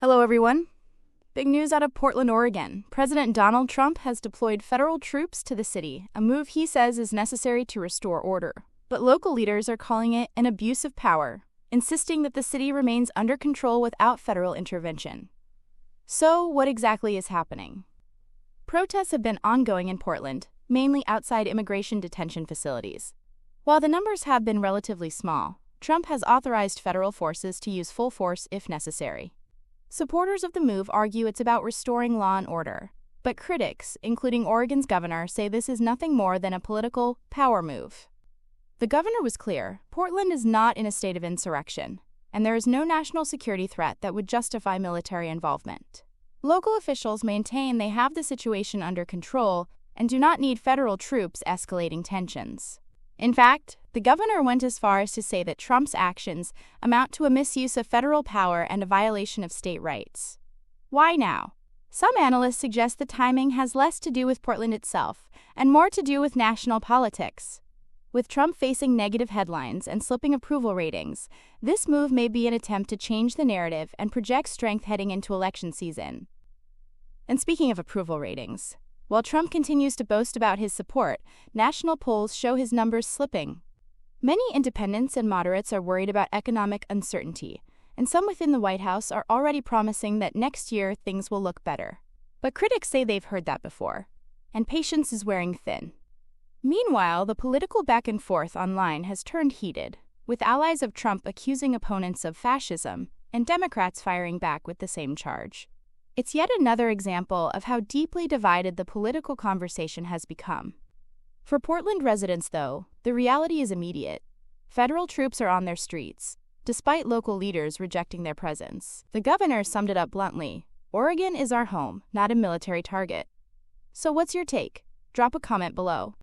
Hello, everyone. Big news out of Portland, Oregon. President Donald Trump has deployed federal troops to the city, a move he says is necessary to restore order. But local leaders are calling it an abuse of power, insisting that the city remains under control without federal intervention. So, what exactly is happening? Protests have been ongoing in Portland, mainly outside immigration detention facilities. While the numbers have been relatively small, Trump has authorized federal forces to use full force if necessary. Supporters of the move argue it's about restoring law and order, but critics, including Oregon's governor, say this is nothing more than a political power move. The governor was clear: Portland is not in a state of insurrection, and there is no national security threat that would justify military involvement. Local officials maintain they have the situation under control and do not need federal troops escalating tensions. In fact, the governor went as far as to say that Trump's actions amount to a misuse of federal power and a violation of state rights. Why now? Some analysts suggest the timing has less to do with Portland itself and more to do with national politics. With Trump facing negative headlines and slipping approval ratings, this move may be an attempt to change the narrative and project strength heading into election season. And speaking of approval ratings, while Trump continues to boast about his support, national polls show his numbers slipping. Many independents and moderates are worried about economic uncertainty, and some within the White House are already promising that next year things will look better. But critics say they've heard that before, and patience is wearing thin. Meanwhile, the political back and forth online has turned heated, with allies of Trump accusing opponents of fascism and Democrats firing back with the same charge. It's yet another example of how deeply divided the political conversation has become. For Portland residents, though, the reality is immediate. Federal troops are on their streets, despite local leaders rejecting their presence. The governor summed it up bluntly: Oregon is our home, not a military target. So what's your take? Drop a comment below.